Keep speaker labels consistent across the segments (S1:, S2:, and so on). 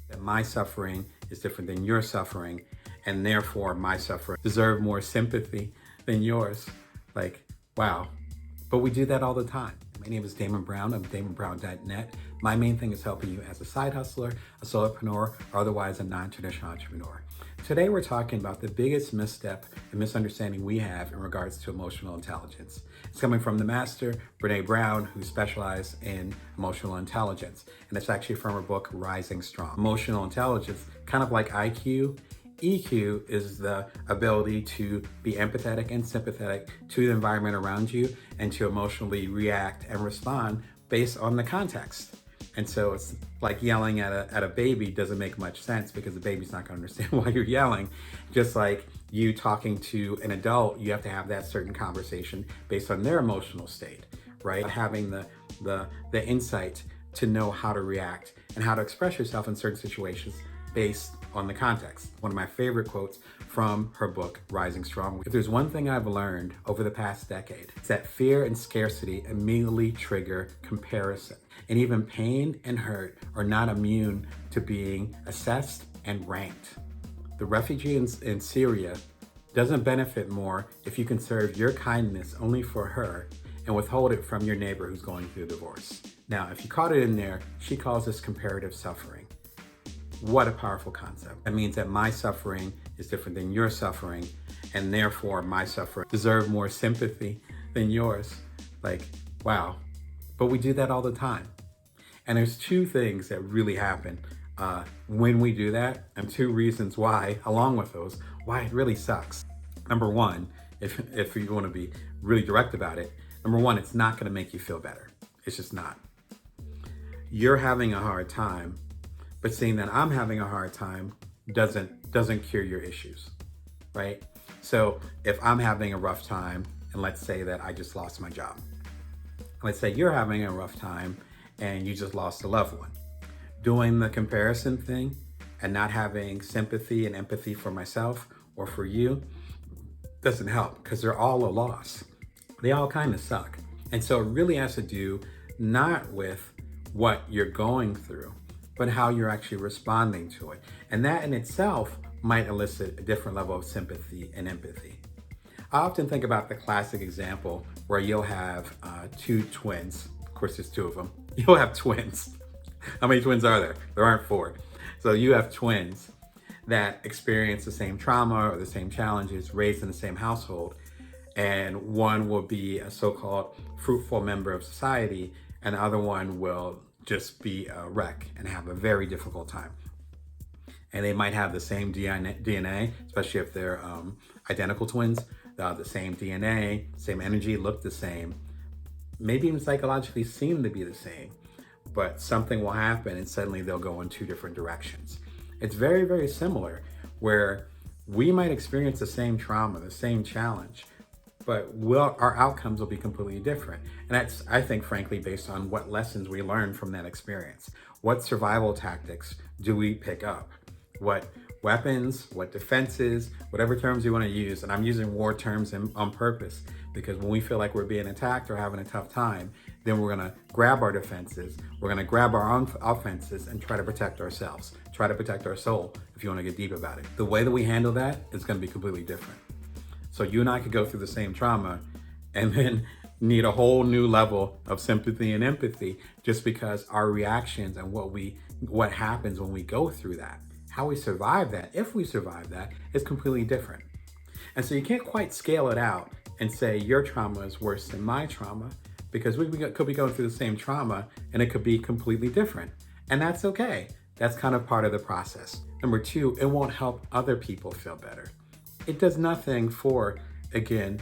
S1: that my suffering is different than your suffering, and therefore my suffering deserve more sympathy than yours. Like, wow. But we do that all the time. My name is Damon Brown of damonbrown.net. My main thing is helping you as a side hustler, a solopreneur, or otherwise a non-traditional entrepreneur. Today we're talking about the biggest misstep and misunderstanding we have in regards to emotional intelligence. It's coming from the master, Brene Brown, who specialized in emotional intelligence. And it's actually from her book, Rising Strong. Emotional intelligence, kind of like IQ, EQ is the ability to be empathetic and sympathetic to the environment around you and to emotionally react and respond based on the context. And so it's like yelling at a baby doesn't make much sense because the baby's not going to understand why you're yelling. Just like you talking to an adult, you have to have that certain conversation based on their emotional state, right? Having the insight to know how to react and how to express yourself in certain situations based on the context. One of my favorite quotes from her book, Rising Strong. If there's one thing I've learned over the past decade, it's that fear and scarcity immediately trigger comparison. And even pain and hurt are not immune to being assessed and ranked. The refugee in Syria doesn't benefit more if you conserve your kindness only for her and withhold it from your neighbor who's going through a divorce. Now, if you caught it in there, she calls this comparative suffering. What a powerful concept. That means that my suffering is different than your suffering, and therefore my suffering deserve more sympathy than yours. Like, wow. But we do that all the time. And there's two things that really happen when we do that, and two reasons why, along with those, why it really sucks. Number one, if you want to be really direct about it, number one, it's not going to make you feel better. It's just not. You're having a hard time, but seeing that I'm having a hard time doesn't cure your issues, right? So if I'm having a rough time, and let's say that I just lost my job, let's say you're having a rough time and you just lost a loved one. Doing the comparison thing and not having sympathy and empathy for myself or for you doesn't help because they're all a loss. They all kind of suck. And so it really has to do not with what you're going through, but how you're actually responding to it. And that in itself might elicit a different level of sympathy and empathy. I often think about the classic example where you'll have two twins. Of course, there's two of them. You'll have twins. How many twins are there? There aren't four. So you have twins that experience the same trauma or the same challenges, raised in the same household. And one will be a so-called fruitful member of society, and the other one will just be a wreck and have a very difficult time. And they might have the same DNA, especially if they're identical twins, the same DNA, same energy, look the same, maybe even psychologically seem to be the same, but something will happen and suddenly they'll go in two different directions. It's very, very similar where we might experience the same trauma, the same challenge, but our outcomes will be completely different. And that's, I think, frankly, based on what lessons we learned from that experience. What survival tactics do we pick up? What weapons, what defenses, whatever terms you want to use. And I'm using war terms on purpose because when we feel like we're being attacked or having a tough time, then we're going to grab our defenses, we're going to grab our own offenses and try to protect ourselves, try to protect our soul, if you want to get deep about it. The way that we handle that is going to be completely different. So you and I could go through the same trauma and then need a whole new level of sympathy and empathy just because our reactions and what happens when we go through that, how we survive that, if we survive that, is completely different. And so you can't quite scale it out and say your trauma is worse than my trauma because we could be going through the same trauma and it could be completely different. And that's okay. That's kind of part of the process. Number two, it won't help other people feel better. It does nothing for, again,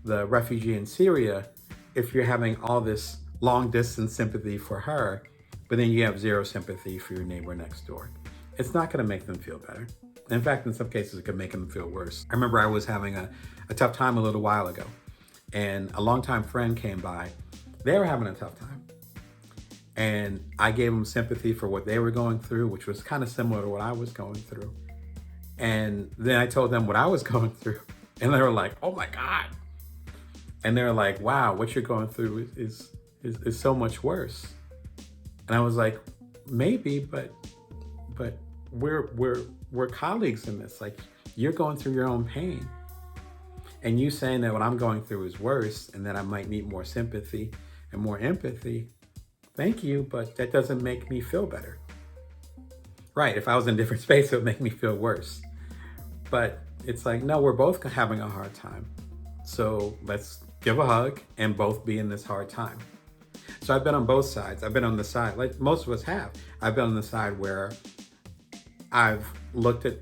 S1: the refugee in Syria if you're having all this long distance sympathy for her, but then you have zero sympathy for your neighbor next door. It's not going to make them feel better. In fact, in some cases, it could make them feel worse. I remember I was having a tough time a little while ago, and a longtime friend came by. They were having a tough time. And I gave them sympathy for what they were going through, which was kind of similar to what I was going through. And then I told them what I was going through. And they were like, oh my God. And they're like, wow, what you're going through is so much worse. And I was like, maybe, but we're colleagues in this. Like, you're going through your own pain, and you saying that what I'm going through is worse, and that I might need more sympathy and more empathy. Thank you, but that doesn't make me feel better. Right? If I was in a different space, it would make me feel worse. But it's like, no, we're both having a hard time. So let's give a hug and both be in this hard time. So I've been on both sides. I've been on the side, like most of us have. I've been on the side where I've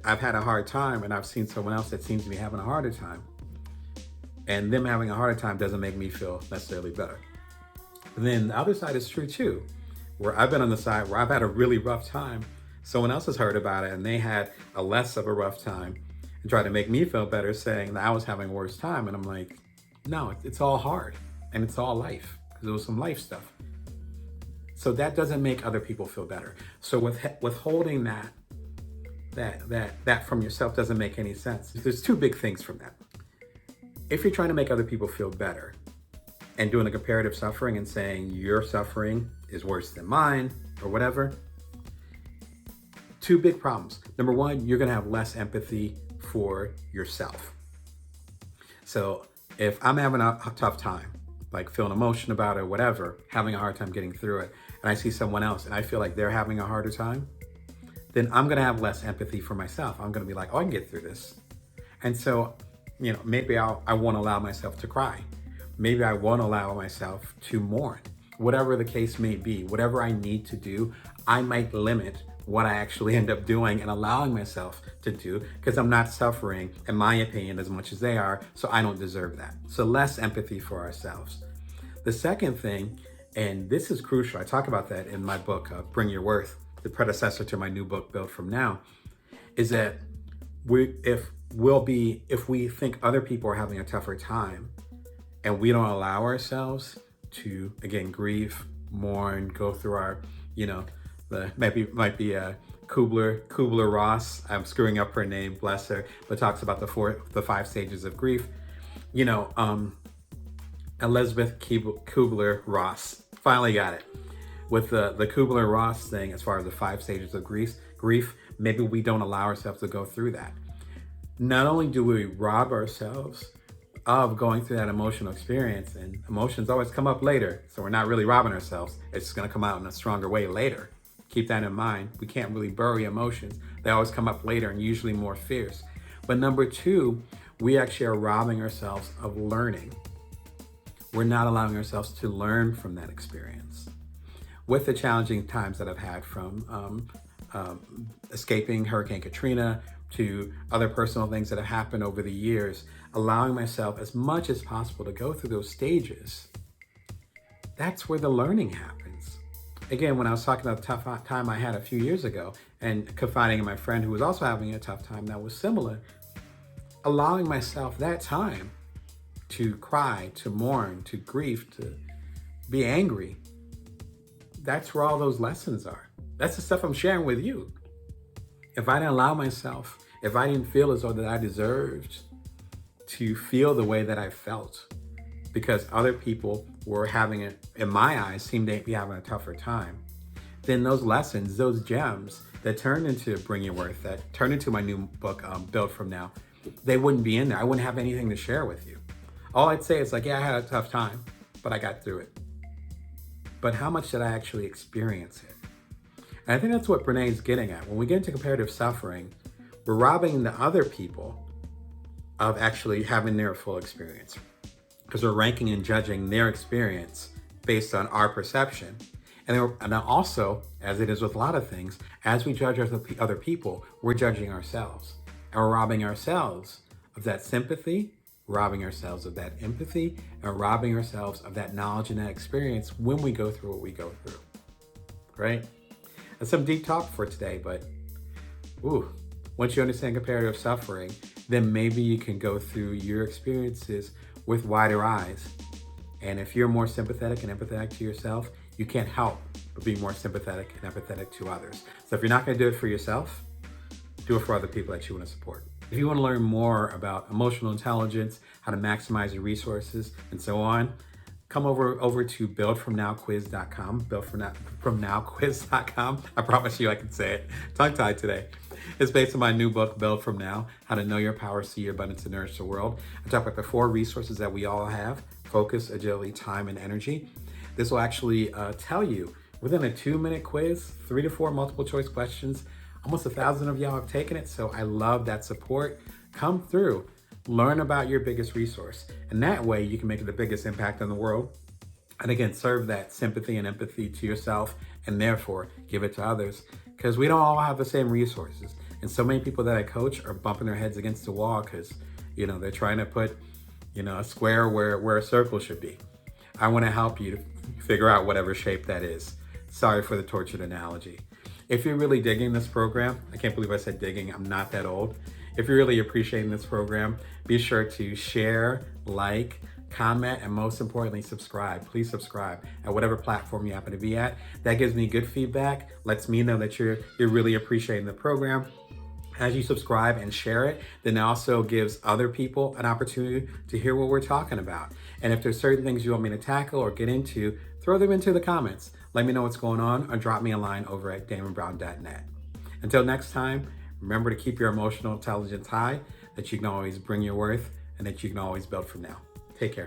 S1: had a hard time, and I've seen someone else that seems to be having a harder time. And them having a harder time doesn't make me feel necessarily better. And then the other side is true too, where I've been on the side where I've had a really rough time. Someone else has heard about it and they had a less of a rough time and tried to make me feel better, saying that I was having a worse time. And I'm like, no, it's all hard and it's all life, because it was some life stuff. So that doesn't make other people feel better. So withholding that from yourself doesn't make any sense. There's two big things from that. If you're trying to make other people feel better and doing a comparative suffering and saying your suffering is worse than mine or whatever, two big problems. Number one, you're gonna have less empathy for yourself. So if I'm having a tough time, like feeling emotion about it, whatever, having a hard time getting through it, and I see someone else and I feel like they're having a harder time, then I'm gonna have less empathy for myself. I'm gonna be like, oh, I can get through this. And so, maybe I won't allow myself to cry. Maybe I won't allow myself to mourn. Whatever the case may be, whatever I need to do, I might limit what I actually end up doing and allowing myself to do, because I'm not suffering, in my opinion, as much as they are, so I don't deserve that. So less empathy for ourselves. The second thing, and this is crucial, I talk about that in my book, Bring Your Worth, the predecessor to my new book, Built From Now, is that if we think other people are having a tougher time and we don't allow ourselves to, again, grieve, mourn, go through our, might be Kubler-Ross. I'm screwing up her name, bless her, but talks about the 5 stages of grief. Elizabeth Kubler-Ross, finally got it. With the Kubler-Ross thing, as far as the 5 stages of grief, maybe we don't allow ourselves to go through that. Not only do we rob ourselves of going through that emotional experience, and emotions always come up later, so we're not really robbing ourselves. It's going to come out in a stronger way later. Keep that in mind. We can't really bury emotions. They always come up later and usually more fierce. But number 2, we actually are robbing ourselves of learning. We're not allowing ourselves to learn from that experience. With the challenging times that I've had, from escaping Hurricane Katrina to other personal things that have happened over the years, allowing myself as much as possible to go through those stages, that's where the learning happens. Again, when I was talking about the tough time I had a few years ago and confiding in my friend who was also having a tough time that was similar, allowing myself that time to cry, to mourn, to grieve, to be angry, that's where all those lessons are. That's the stuff I'm sharing with you. If I didn't allow myself, if I didn't feel as though that I deserved to feel the way that I felt, because other people were having it, in my eyes, seemed to be having a tougher time, then those lessons, those gems that turned into Bring Your Worth, that turned into my new book, Built From Now, they wouldn't be in there. I wouldn't have anything to share with you. All I'd say is like, yeah, I had a tough time, but I got through it. But how much did I actually experience it? And I think that's what Brene is getting at. When we get into comparative suffering, we're robbing the other people of actually having their full experience, because we're ranking and judging their experience based on our perception. And also, as it is with a lot of things, as we judge other people, we're judging ourselves. And we're robbing ourselves of that sympathy, robbing ourselves of that empathy, and robbing ourselves of that knowledge and that experience when we go through what we go through, right? That's some deep talk for today, but once you understand comparative suffering, then maybe you can go through your experiences with wider eyes. And if you're more sympathetic and empathetic to yourself, you can't help but be more sympathetic and empathetic to others. So if you're not going to do it for yourself, do it for other people that you want to support. If you want to learn more about emotional intelligence, how to maximize your resources, and so on, come over to buildfromnowquiz.com, buildfromnowquiz.com. I promise you I can say it. Tongue-tied today. It's based on my new book, Build From Now, How to Know Your Power, See Your Abundance, and Nourish the World. I talk about the 4 resources that we all have: focus, agility, time, and energy. This will actually tell you within a 2-minute quiz, 3 to 4 multiple choice questions. Almost 1,000 of y'all have taken it, so I love that support. Come through, learn about your biggest resource, and that way you can make the biggest impact on the world. And again, serve that sympathy and empathy to yourself, and therefore give it to others, because we don't all have the same resources. And so many people that I coach are bumping their heads against the wall because, they're trying to put, a square where a circle should be. I want to help you to figure out whatever shape that is. Sorry for the tortured analogy. If you're really digging this program, I can't believe I said digging, I'm not that old. If you're really appreciating this program, be sure to share, like, comment, and most importantly, subscribe. Please subscribe at whatever platform you happen to be at. That gives me good feedback, lets me know that you're really appreciating the program. As you subscribe and share it, then it also gives other people an opportunity to hear what we're talking about. And if there's certain things you want me to tackle or get into, throw them into the comments. Let me know what's going on, or drop me a line over at damonbrown.net. Until next time, remember to keep your emotional intelligence high, that you can always bring your worth, and that you can always build from now. Take care.